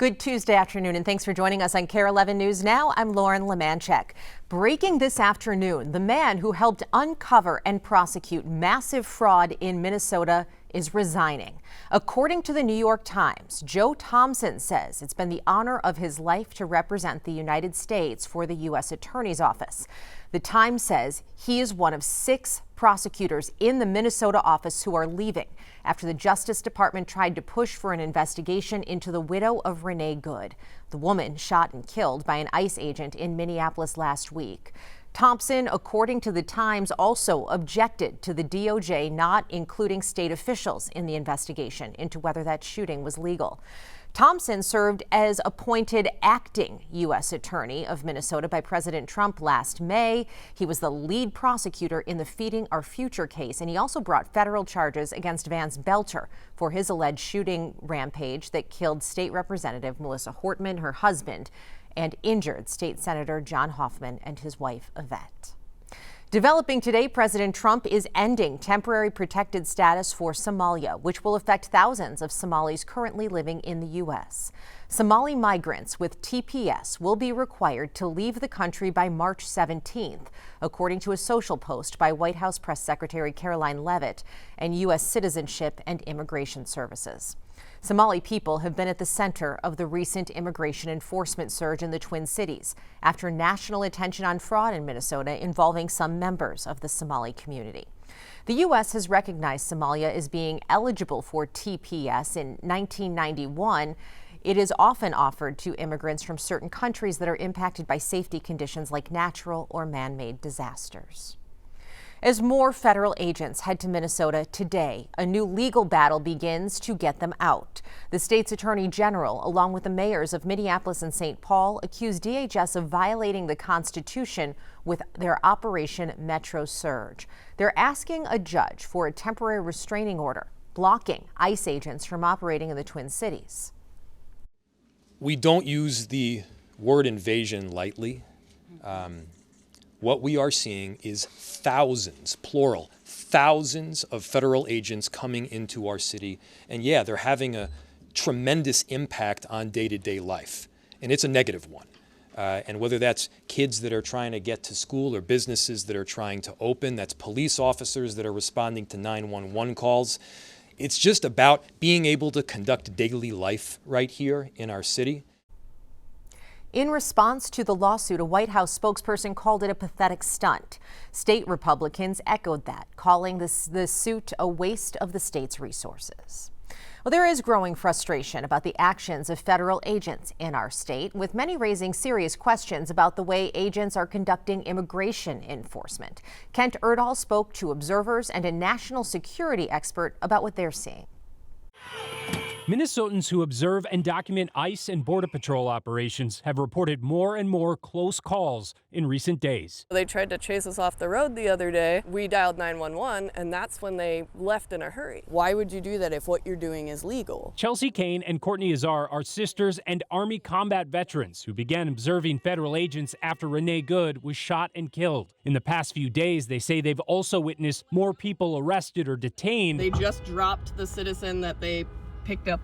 Good Tuesday afternoon, and thanks for joining us on KARE 11 News Now. I'm Lauren Lemanchek. Breaking this afternoon, the man who helped uncover and prosecute massive fraud in Minnesota is resigning. According to the New York Times, Joe Thompson says it's been the honor of his life to represent the United States for the U.S. Attorney's Office. The Times says he is one of 6 prosecutors in the Minnesota office who are leaving after the Justice Department tried to push for an investigation into the widow of Renee Good, the woman shot and killed by an ICE agent in Minneapolis last week. Thompson, according to the Times, also objected to the DOJ not including state officials in the investigation into whether that shooting was legal. Thompson served as appointed acting U.S. Attorney of Minnesota by President Trump last May. He was the lead prosecutor in the Feeding Our Future case, and he also brought federal charges against Vance Belcher for his alleged shooting rampage that killed State Representative Melissa Hortman, her husband, and injured State Senator John Hoffman and his wife, Yvette. Developing today, President Trump is ending temporary protected status for Somalia, which will affect thousands of Somalis currently living in the U.S. Somali migrants with TPS will be required to leave the country by March 17th, according to a social post by White House Press Secretary Caroline Leavitt and U.S. Citizenship and Immigration Services. Somali people have been at the center of the recent immigration enforcement surge in the Twin Cities after national attention on fraud in Minnesota involving some members of the Somali community. The U.S. has recognized Somalia as being eligible for TPS in 1991. It is often offered to immigrants from certain countries that are impacted by safety conditions like natural or man-made disasters. As more federal agents head to Minnesota today, a new legal battle begins to get them out. The state's attorney general, along with the mayors of Minneapolis and St. Paul, accused DHS of violating the Constitution with their Operation Metro Surge. They're asking a judge for a temporary restraining order, blocking ICE agents from operating in the Twin Cities. We don't use the word invasion lightly. What we are seeing is thousands, plural, thousands of federal agents coming into our city. And yeah, they're having a tremendous impact on day-to-day life. And it's a negative one. And whether that's kids that are trying to get to school or businesses that are trying to open, that's police officers that are responding to 911 calls. It's just about being able to conduct daily life right here in our city. In response to the lawsuit, a White House spokesperson called it a pathetic stunt. State Republicans echoed that, calling the suit a waste of the state's resources. Well, there is growing frustration about the actions of federal agents in our state, with many raising serious questions about the way agents are conducting immigration enforcement. Kent Erdahl spoke to observers and a national security expert about what they're seeing. Minnesotans who observe and document ICE and Border Patrol operations have reported more and more close calls in recent days. They tried to chase us off the road the other day. We dialed 911, and that's when they left in a hurry. Why would you do that if what you're doing is legal? Chelsea Kane and Courtney Azar are sisters and Army combat veterans who began observing federal agents after Renee Good was shot and killed. In the past few days, they say they've also witnessed more people arrested or detained. They just dropped the citizen that they picked up,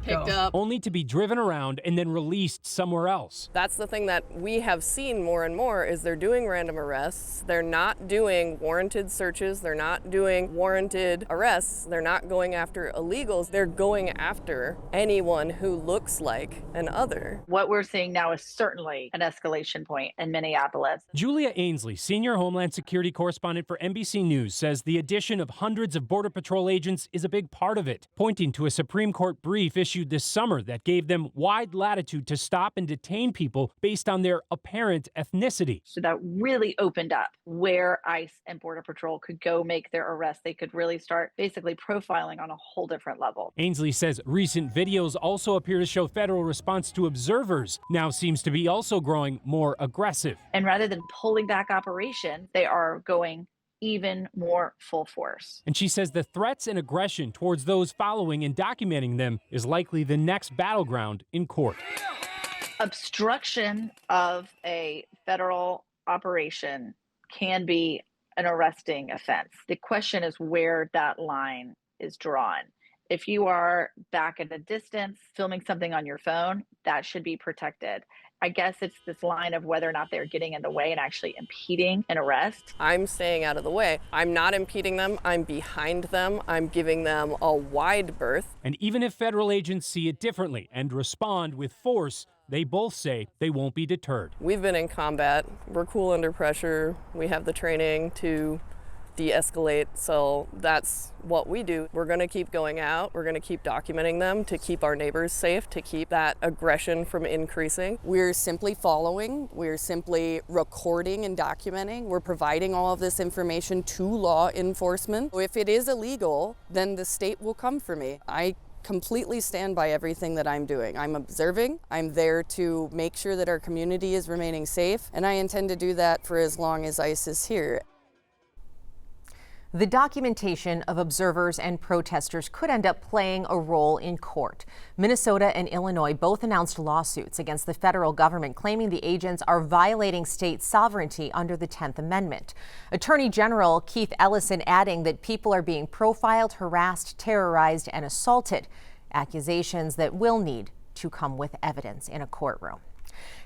only to be driven around and then released somewhere else. That's the thing that we have seen more and more is they're doing random arrests. They're not doing warranted searches. They're not doing warranted arrests. They're not going after illegals. They're going after anyone who looks like an other. What we're seeing now is certainly an escalation point in Minneapolis. Julia Ainsley, senior Homeland Security correspondent for NBC News, says the addition of hundreds of Border Patrol agents is a big part of it, pointing to a Supreme Court brief issued this summer that gave them wide latitude to stop and detain people based on their apparent ethnicity. So that really opened up where ICE and Border Patrol could go make their arrests. They could really start basically profiling on a whole different level. Ainsley says recent videos also appear to show federal response to observers now seems to be also growing more aggressive. And rather than pulling back operations, they are going even more full force. And she says the threats and aggression towards those following and documenting them is likely the next battleground in court. Obstruction of a federal operation can be an arresting offense. The question is where that line is drawn. If you are back at a distance filming something on your phone, that should be protected. I guess it's this line of whether or not they're getting in the way and actually impeding an arrest. I'm staying out of the way. I'm not impeding them. I'm behind them. I'm giving them a wide berth. And even if federal agents see it differently and respond with force, they both say they won't be deterred. We've been in combat. We're cool under pressure. We have the training to de-escalate, so that's what we do. We're going to keep going out. We're going to keep documenting them to keep our neighbors safe, to keep that aggression from increasing. We're simply following. We're simply recording and documenting. We're providing all of this information to law enforcement. If it is illegal, then the state will come for me. I completely stand by everything that I'm doing. I'm observing. I'm there to make sure that our community is remaining safe, and I intend to do that for as long as ICE is here. The documentation of observers and protesters could end up playing a role in court. Minnesota and Illinois both announced lawsuits against the federal government, claiming the agents are violating state sovereignty under the 10th Amendment. Attorney General Keith Ellison adding that people are being profiled, harassed, terrorized, and assaulted, accusations that will need to come with evidence in a courtroom.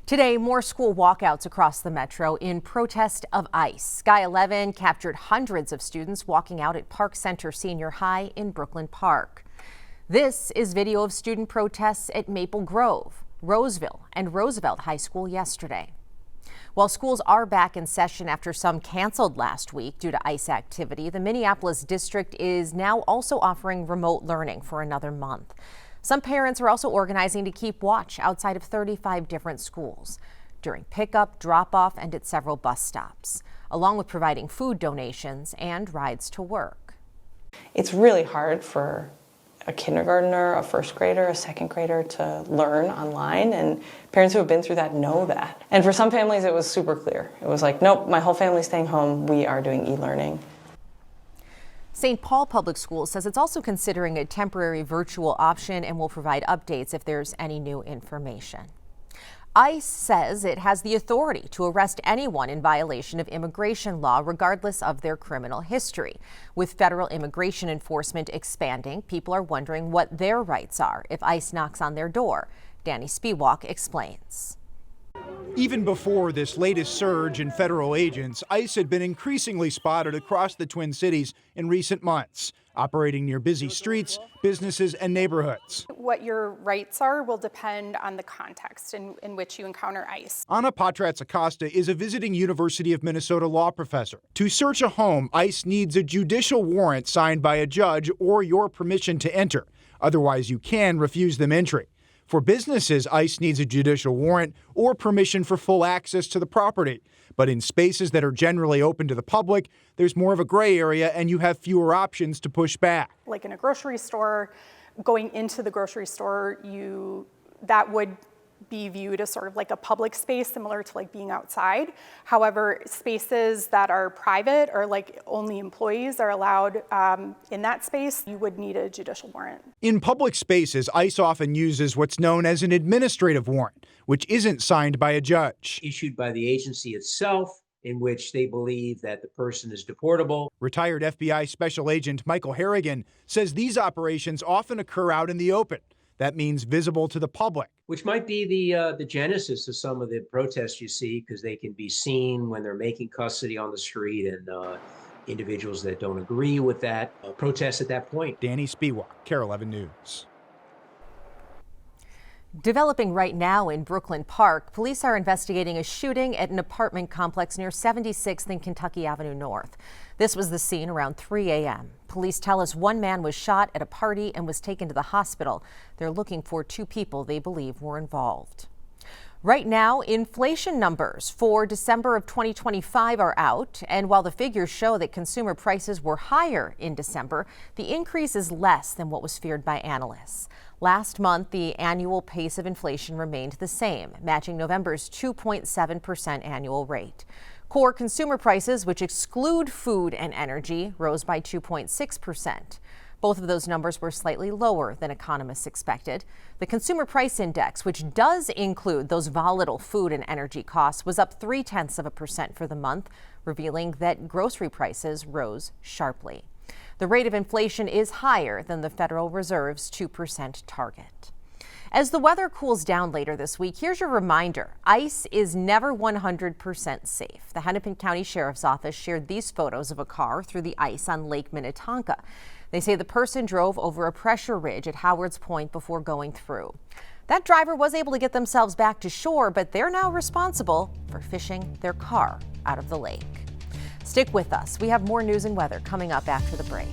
Today, more school walkouts across the metro in protest of ICE. Sky 11 captured hundreds of students walking out at Park Center Senior High in Brooklyn Park. This is video of student protests at Maple Grove, Roseville, and Roosevelt High School yesterday. While schools are back in session after some canceled last week due to ICE activity, the Minneapolis district is now also offering remote learning for another month. Some parents are also organizing to keep watch outside of 35 different schools during pickup, drop-off, and at several bus stops, along with providing food donations and rides to work. It's really hard for a kindergartner, a first grader, a second grader to learn online, and parents who have been through that know that. And for some families, it was super clear. It was like, nope, my whole family's staying home. We are doing e-learning. St. Paul Public Schools says it's also considering a temporary virtual option and will provide updates if there's any new information. ICE says it has the authority to arrest anyone in violation of immigration law, regardless of their criminal history. With federal immigration enforcement expanding, people are wondering what their rights are if ICE knocks on their door. Danny Spiewak explains. Even before this latest surge in federal agents, ICE had been increasingly spotted across the Twin Cities in recent months, operating near busy streets, businesses, and neighborhoods. What your rights are will depend on the context in which you encounter ICE. Anna Patratz-Acosta is a visiting University of Minnesota law professor. To search a home, ICE needs a judicial warrant signed by a judge or your permission to enter. Otherwise, you can refuse them entry. For businesses, ICE needs a judicial warrant or permission for full access to the property. But in spaces that are generally open to the public, there's more of a gray area and you have fewer options to push back. Like in a grocery store, going into the grocery store, that would be viewed as sort of like a public space, similar to like being outside. However, spaces that are private or like only employees are allowed in that space, you would need a judicial warrant. In public spaces, ICE often uses what's known as an administrative warrant, which isn't signed by a judge. Issued by the agency itself, in which they believe that the person is deportable. Retired FBI Special Agent Michael Harrigan says these operations often occur out in the open. That means visible to the public. Which might be the genesis of some of the protests you see, because they can be seen when they're making custody on the street, and individuals that don't agree with that protest at that point. Danny Spiewak, KARE 11 News. Developing right now in Brooklyn Park, police are investigating a shooting at an apartment complex near 76th and Kentucky Avenue North. This was the scene around 3 a.m. Police tell us one man was shot at a party and was taken to the hospital. They're looking for 2 people they believe were involved. Right now, inflation numbers for December of 2025 are out, and while the figures show that consumer prices were higher in December, the increase is less than what was feared by analysts. Last month, the annual pace of inflation remained the same, matching November's 2.7% annual rate. Core consumer prices, which exclude food and energy, rose by 2.6%. Both of those numbers were slightly lower than economists expected. The Consumer Price Index, which does include those volatile food and energy costs, was up 0.3% for the month, revealing that grocery prices rose sharply. The rate of inflation is higher than the Federal Reserve's 2% target. As the weather cools down later this week, here's your reminder. Ice is never 100% safe. The Hennepin County Sheriff's Office shared these photos of a car through the ice on Lake Minnetonka. They say the person drove over a pressure ridge at Howard's Point before going through. That driver was able to get themselves back to shore, but they're now responsible for fishing their car out of the lake. Stick with us. We have more news and weather coming up after the break.